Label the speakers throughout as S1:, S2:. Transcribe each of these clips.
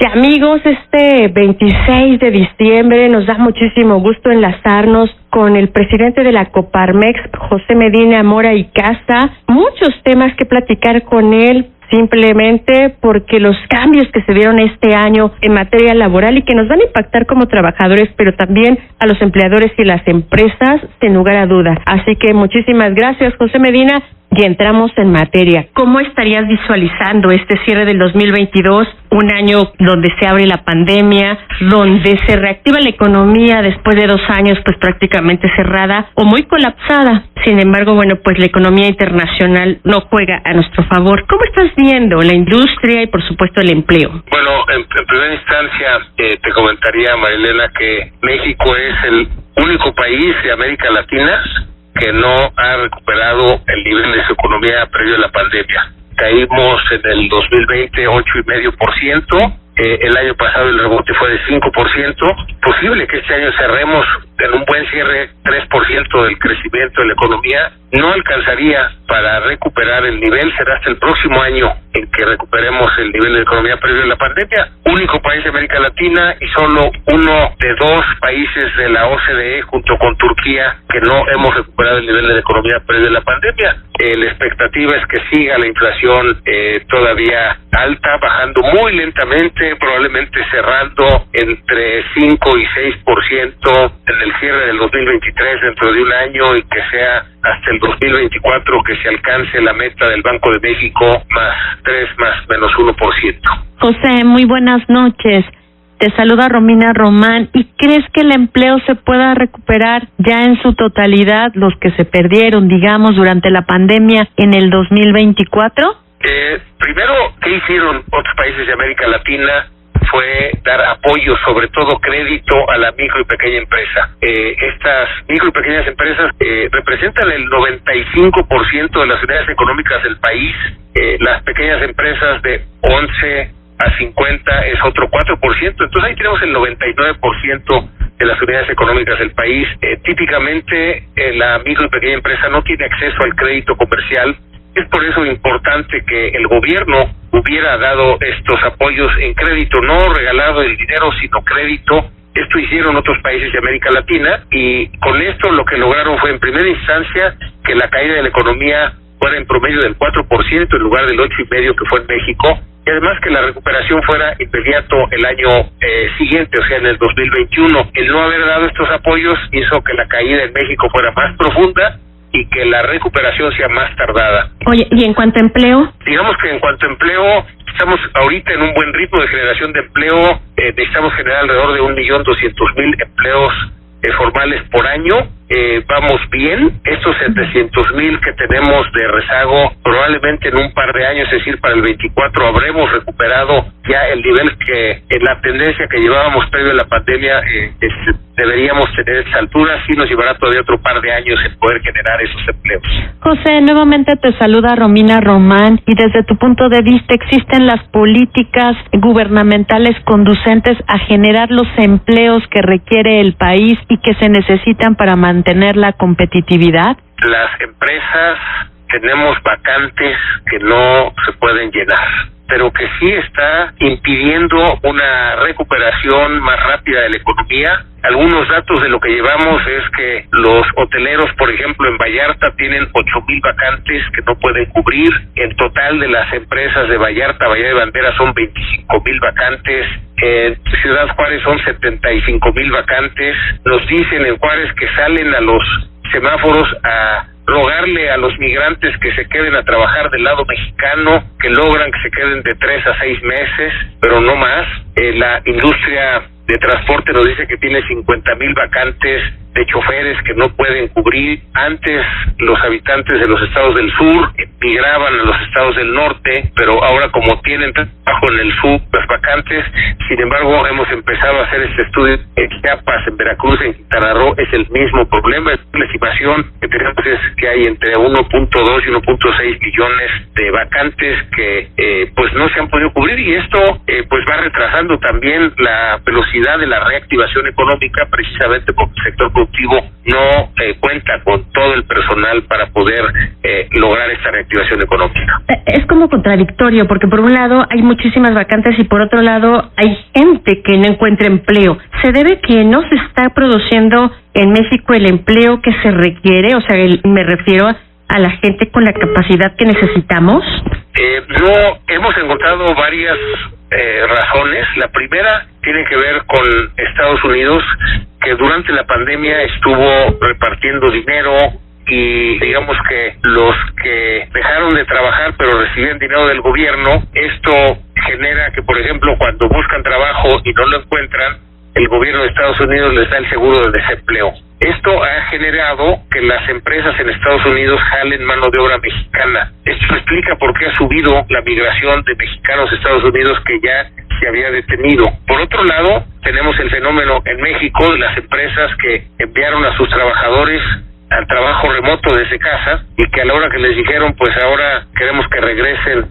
S1: Y amigos, este 26 de diciembre nos da muchísimo gusto enlazarnos con el presidente de la Coparmex, José Medina Mora y Casa. Muchos temas que platicar con él, simplemente porque los cambios que se dieron este año en materia laboral y que nos van a impactar como trabajadores, pero también a los empleadores y las empresas, sin lugar a duda. Así que muchísimas gracias, José Medina, y entramos en materia. ¿Cómo estarías visualizando este cierre del 2022, un año donde se abre la pandemia, donde se reactiva la economía después de 2 años pues prácticamente cerrada o muy colapsada? Sin embargo, bueno, pues la economía internacional no juega a nuestro favor. ¿Cómo estás viendo la industria y por supuesto el empleo?
S2: Bueno, en primera instancia te comentaría, Marilena, que México es el único país de América Latina que no ha recuperado el nivel de su economía previo a la pandemia. Caímos en el 2020 8,5%, el año pasado el rebote fue de 5%, posible que este año cerremos en un buen cierre 3% del crecimiento de la economía, no alcanzaría para recuperar el nivel, será hasta el próximo año en que recuperemos el nivel de economía previo a la pandemia. Único país de América Latina y solo uno de 2 países de la OCDE junto con Turquía que no hemos recuperado el nivel de economía previo a la pandemia. La expectativa es que siga la inflación todavía alta, bajando muy lentamente, probablemente cerrando entre 5 y 6% en el cierre del 2023 dentro de un año y que sea hasta el 2024 que se alcance la meta del Banco de México más 3 más menos 1%.
S3: José, muy buenas noches. Te saluda Romina Román. ¿Y crees que el empleo se pueda recuperar ya en su totalidad, los que se perdieron, digamos, durante la pandemia en el 2024?
S2: Primero, ¿qué hicieron otros países de América Latina? Fue dar apoyo, sobre todo crédito a la micro y pequeña empresa. Estas micro y pequeñas empresas representan el 95% de las unidades económicas del país. Las pequeñas empresas de 11 a 50 es otro 4%. Entonces ahí tenemos el 99% de las unidades económicas del país. Típicamente la micro y pequeña empresa no tiene acceso al crédito comercial. Es por eso importante que el gobierno hubiera dado estos apoyos en crédito, no regalado el dinero, sino crédito. Esto hicieron otros países de América Latina y con esto lo que lograron fue en primera instancia que la caída de la economía fuera en promedio del 4% en lugar del 8,5% que fue en México, y además que la recuperación fuera inmediato el año siguiente, o sea, en el 2021. El no haber dado estos apoyos hizo que la caída en México fuera más profunda y que la recuperación sea más tardada.
S1: Oye, ¿y en cuanto a empleo?
S2: Digamos que en cuanto a empleo, estamos ahorita en un buen ritmo de generación de empleo. Necesitamos generar alrededor de 1,200,000 empleos formales por año. Vamos bien. Estos 700,000 que tenemos de rezago, probablemente en un par de años, es decir, para el 24, habremos recuperado ya el nivel que en la tendencia que llevábamos previo a la pandemia. Deberíamos tener esa altura, sí nos llevará todavía otro par de años en poder generar esos empleos.
S3: José, nuevamente te saluda Romina Román, y desde tu punto de vista, ¿existen las políticas gubernamentales conducentes a generar los empleos que requiere el país y que se necesitan para mantener la competitividad?
S2: Las empresas tenemos vacantes que no se pueden llenar, pero que sí está impidiendo una recuperación más rápida de la economía. Algunos datos de lo que llevamos es que los hoteleros, por ejemplo, en Vallarta tienen 8,000 vacantes que no pueden cubrir. En total de las empresas de Vallarta, Bahía de Banderas, son 25,000 vacantes. En Ciudad Juárez son 75,000 vacantes. Nos dicen en Juárez que salen a los semáforos a rogarle a los migrantes que se queden a trabajar del lado mexicano, que logran que se queden de 3 a 6 meses, pero no más. La industria de transporte nos dice que tiene 50,000 vacantes de choferes que no pueden cubrir. Antes los habitantes de los estados del sur migraban a los estados del norte, pero ahora como tienen trabajo en el sur, las vacantes. Sin embargo, hemos empezado a hacer este estudio en Chiapas, en Veracruz, en Quintana Roo, es el mismo problema. La estimación que tenemos es que hay entre 1.2 y 1.6 millones de vacantes que pues no se han podido cubrir, y esto pues va retrasando también la velocidad de la reactivación económica, precisamente porque el sector productivo no cuenta con todo el personal para poder lograr esta reactivación económica.
S1: Es como contradictorio, porque por un lado hay muchísimas vacantes y por otro lado hay gente que no encuentra empleo. ¿Se debe que no se está produciendo en México el empleo que se requiere? O sea, me refiero a la gente con la capacidad que necesitamos.
S2: No, hemos encontrado varias razones. La primera tiene que ver con Estados Unidos, que durante la pandemia estuvo repartiendo dinero y digamos que los que dejaron de trabajar pero recibían dinero del gobierno, esto genera que, por ejemplo, cuando buscan trabajo y no lo encuentran, el gobierno de Estados Unidos les da el seguro de desempleo. Esto ha generado que las empresas en Estados Unidos jalen mano de obra mexicana. Esto explica por qué ha subido la migración de mexicanos a Estados Unidos, que ya se había detenido. Por otro lado, tenemos el fenómeno en México de las empresas que enviaron a sus trabajadores al trabajo remoto desde casa y que a la hora que les dijeron, pues ahora queremos que regresen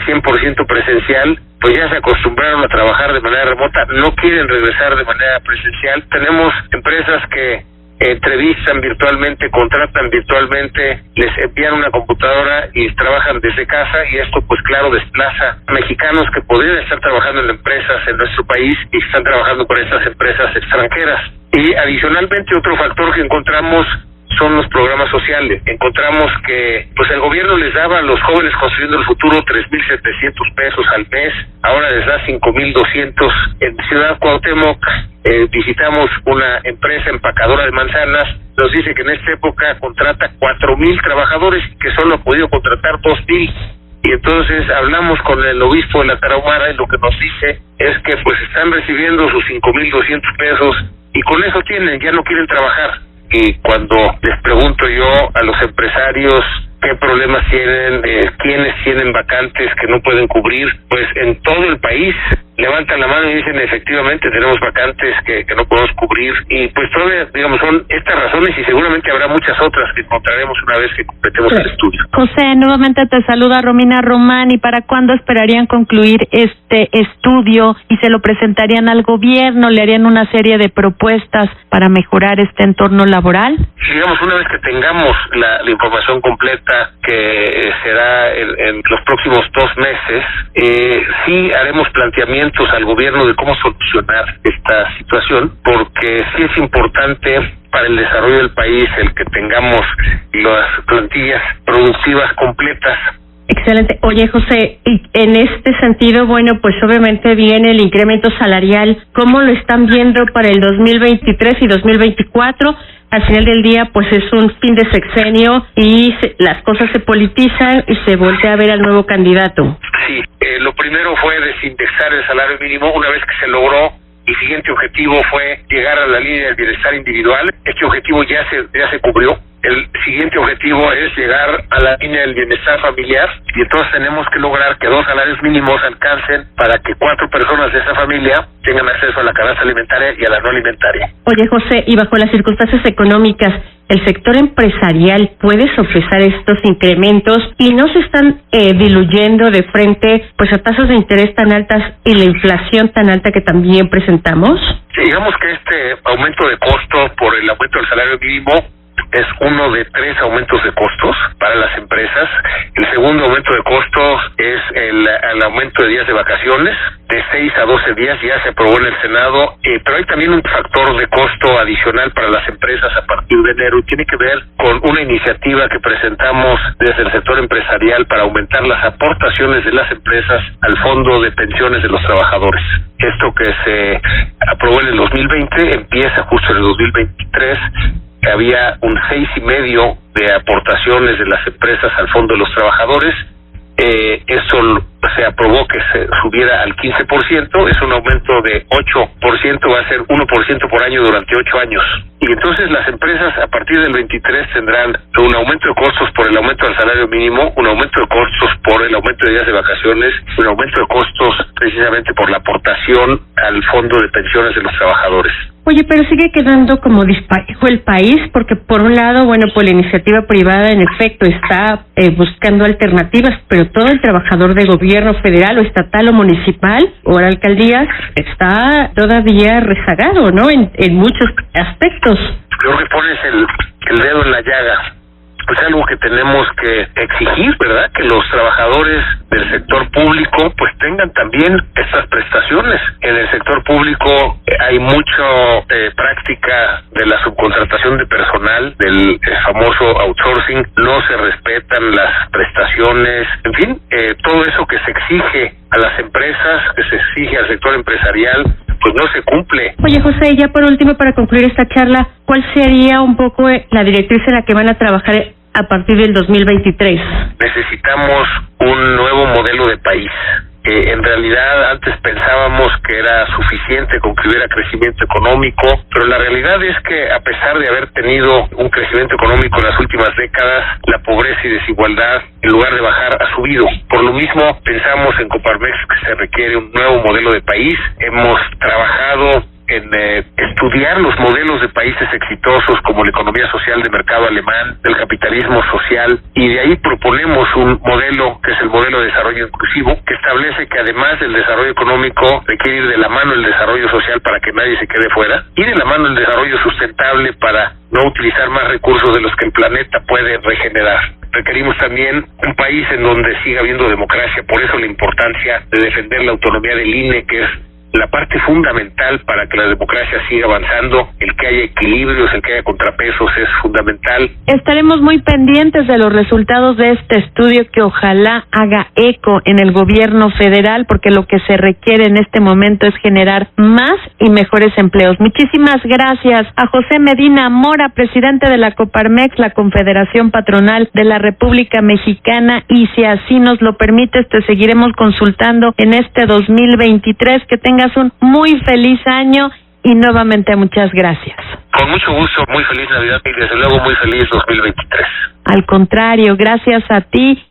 S2: 100% presencial, pues ya se acostumbraron a trabajar de manera remota, no quieren regresar de manera presencial. Tenemos empresas que entrevistan virtualmente, contratan virtualmente, les envían una computadora y trabajan desde casa, y esto pues claro desplaza a mexicanos que podrían estar trabajando en empresas en nuestro país y están trabajando con estas empresas extranjeras. Y adicionalmente otro factor que encontramos son los programas sociales. Encontramos que pues el gobierno les daba a los jóvenes construyendo el futuro 3,700 pesos al mes, ahora les da 5,200. En Ciudad Cuauhtémoc visitamos una empresa empacadora de manzanas, nos dice que en esta época contrata 4,000 trabajadores y que solo ha podido contratar 2,000. Y entonces hablamos con el obispo de la Tarahumara y lo que nos dice es que pues están recibiendo sus 5,200 pesos y con eso ya no quieren trabajar. Y cuando les pregunto yo a los empresarios qué problemas tienen, quiénes tienen vacantes que no pueden cubrir, pues en todo el país levantan la mano y dicen efectivamente tenemos vacantes que no podemos cubrir, y pues todavía digamos son estas razones y seguramente habrá muchas otras que encontraremos una vez que completemos el estudio.
S3: José, nuevamente te saluda Romina Román. ¿Y para cuándo esperarían concluir este estudio y se lo presentarían al gobierno? ¿Le harían una serie de propuestas para mejorar este entorno laboral?
S2: Digamos, una vez que tengamos la información completa, que será en los próximos 2 meses, sí haremos planteamientos al gobierno de cómo solucionar esta situación, porque sí es importante para el desarrollo del país el que tengamos las plantillas productivas completas.
S1: Excelente. Oye, José, y en este sentido, bueno, pues obviamente viene el incremento salarial. ¿Cómo lo están viendo para el 2023 y 2024? Al final del día, pues es un fin de sexenio y las cosas se politizan y se voltea a ver al nuevo candidato.
S2: Sí, lo primero fue desindexar el salario mínimo. Una vez que se logró, el siguiente objetivo fue llegar a la línea del bienestar individual. Este objetivo ya se cubrió. El siguiente objetivo es llegar a la línea del bienestar familiar, y entonces tenemos que lograr que 2 salarios mínimos alcancen para que 4 personas de esa familia tengan acceso a la canasta alimentaria y a la no alimentaria.
S1: Oye, José, y bajo las circunstancias económicas, ¿el sector empresarial puede sopesar estos incrementos y no se están diluyendo de frente pues a tasas de interés tan altas y la inflación tan alta que también presentamos?
S2: Sí, digamos que este aumento de costo por el aumento del salario mínimo es uno de 3 aumentos de costos para las empresas. El segundo aumento de costos es el aumento de días de vacaciones, de 6 a 12 días, ya se aprobó en el Senado, pero hay también un factor de costo adicional para las empresas a partir de enero, y tiene que ver con una iniciativa que presentamos desde el sector empresarial para aumentar las aportaciones de las empresas al Fondo de Pensiones de los Trabajadores. Esto que se aprobó en el 2020 empieza justo en el 2023. Había un 6,5% de aportaciones de las empresas al Fondo de los Trabajadores. Eso se aprobó que se subiera al 15%, es un aumento de 8%, va a ser 1% por año durante 8 años. Y entonces las empresas a partir del 23 tendrán un aumento de costos por el aumento del salario mínimo, un aumento de costos por el aumento de días de vacaciones, un aumento de costos precisamente por la aportación al Fondo de Pensiones de los Trabajadores.
S1: Oye, pero sigue quedando como disparejo el país, porque por un lado, bueno, pues la iniciativa privada en efecto está buscando alternativas, pero todo el trabajador de gobierno federal o estatal o municipal o la alcaldía está todavía rezagado, ¿no? En muchos aspectos.
S2: creo que pones el dedo en la llaga. Pues algo que tenemos que exigir, ¿verdad? Que los trabajadores del sector público pues tengan también estas prestaciones. En el sector público hay mucha práctica de la subcontratación de personal, del famoso outsourcing, no se respetan las prestaciones, en fin, todo eso que se exige a las empresas, que se exige al sector empresarial, pues no se cumple.
S1: Oye, José, ya por último, para concluir esta charla, ¿cuál sería un poco la directriz en la que van a trabajar a partir del 2023?
S2: Necesitamos un nuevo modelo de país. En realidad antes pensábamos que era suficiente con que hubiera crecimiento económico, pero la realidad es que a pesar de haber tenido un crecimiento económico en las últimas décadas, la pobreza y desigualdad, en lugar de bajar, ha subido. Por lo mismo, pensamos en Coparmex que se requiere un nuevo modelo de país. Hemos trabajado en estudiar los modelos de países exitosos como la economía social de mercado alemán, del capitalismo social, y de ahí proponemos un modelo que es el modelo de desarrollo inclusivo, que establece que además del desarrollo económico requiere ir de la mano el desarrollo social para que nadie se quede fuera, y de la mano el desarrollo sustentable para no utilizar más recursos de los que el planeta puede regenerar. Requerimos también un país en donde siga habiendo democracia, por eso la importancia de defender la autonomía del INE, que es la parte fundamental para que la democracia siga avanzando. El que haya equilibrios, el que haya contrapesos es fundamental.
S3: Estaremos muy pendientes de los resultados de este estudio que ojalá haga eco en el gobierno federal, porque lo que se requiere en este momento es generar más y mejores empleos. Muchísimas gracias a José Medina Mora, presidente de la Coparmex, la Confederación Patronal de la República Mexicana, y si así nos lo permites, te seguiremos consultando en este 2023. Que tengas un muy feliz año y nuevamente muchas gracias.
S2: Con mucho gusto, muy feliz Navidad y desde luego muy feliz 2023.
S3: Al contrario, gracias a ti.